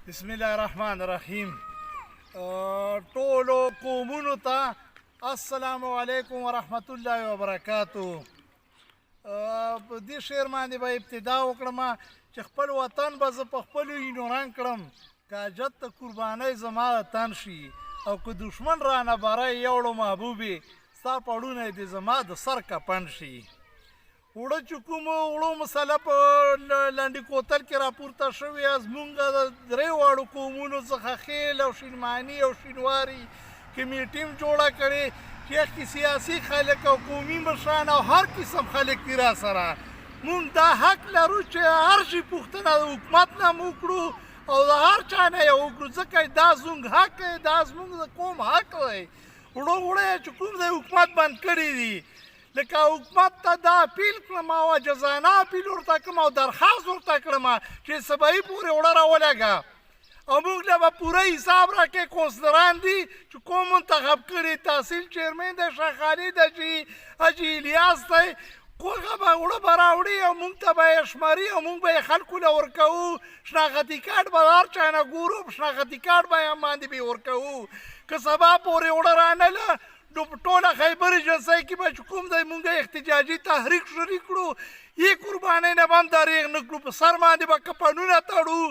بسم الله الرحمن الرحیم. ټولو قومونو ته السلام علیکم ورحمت الله وبرکاتو. په دې شعر باندې به ابتدا وکړم چې خپل وطن به زه په خپلو اینو رنګ کړم که حاجت ته قربانۍ زما د تن شي او که دشمن رانه بری یوړو محبوبې ستا پړونه دې زما د سر کپن شي. وړه چې کومو وړو مسله په لنډي کوتل کې راپورته شوې زمونږ د درې واړو قومونو څخه خیل او شینماني او شینواري کمیټیم جوړه کړې چې یخي سیاسي خلک او قومي مشران او هر قسم خلک دي را سره. مونږ دا حق لرو چې هر شي پوښتنه د حکومت نه وکړو او د هر چا نه یې وکړو ځکه دا زموږ حق دی، دا زموږ د قوم حق دی. وړو وړه چې کوم دی حکومت بند کړي دي لکه حکومت ته دا اپیل کړم او جزانه اپیل ورته کړم او درخواست ورته کړم چې سبایي پورې وړه راولګه او موږ له به پوره حساب راکړې کونسلران دي چې کوم منتخب کړي تحصیل چیرمن د شاخاني د حاجي الیاس دی کوغه به وړه به راوړي او موږ ته به یې شماري او موږ به یې خلکو له ورکوو. شناختي کارت به هر چا نه ګورو، شناختي کارت به یې باندې به ورکوو. که سبا پورې وړه رانله نو په ټوله خیبر ایجنسۍ کې به چې کوم دی مونږ احتجاجي تحریک شروع کړو، یې قربانۍ نه به هم دریغ نه کړو، په سر باندې به کفنونه تړو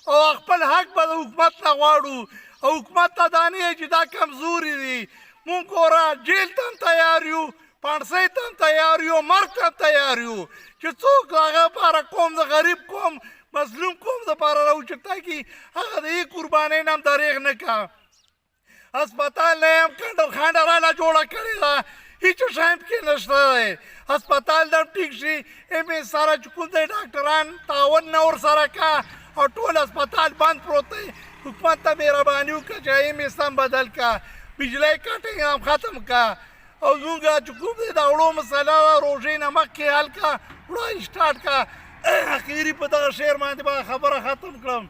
او خپل حق به د حکومت نه غواړو او حکومت ته دا نه چې دا کمزوري دي. مونږ ګوره جیل ته هم تیار یو، پانسۍ ته هم تیار یو، مرګ ته هم تیار یو چې څوک د هغه لپاره قوم د غریب قوم مظلوم قوم دپاره راوچته کړي هغه د یې قربانۍ نه هم دریغ نه که. هسپتال نه هم خنډه رانه جوړه کړې ده، هېڅ شی پکې نشته دی. هسپتال نه هم ټیک شي ایم ای سره چې کوم دی ډاکټران تعاون نه ورسره که او ټول هسپتال بند پروت دی. حکومت ته مهرباني وکړه چې ایم ای سم بدل که، بجلی کټینګ هم ختم که او زمونږ چې کوم دی دا وړو مسله روژې نه مخکې حل که، وړه سټارټ که. اخري په دغه شعر باندې به خبره ختم کړم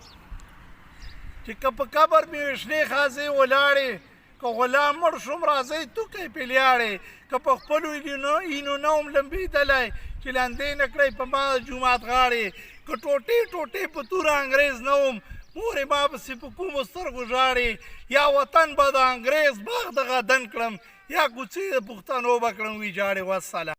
چې که په قبر مې شنې خازې ولاړې که غلام مړ شوم راځئ توکئ پې لیاړې که په خپلو اینو نه وم لمبېدلی چې لاندې نه کړئ په ما د جومات غاړې که ټوټې ټوټې په توره انګریز نه وم مورې ما پسې په کومو سترګو ژاړې یا وطن به د انګریز باغ دغه دن کړم یا کوڅې د پښتنو به کړم ویجاړې. والسلام.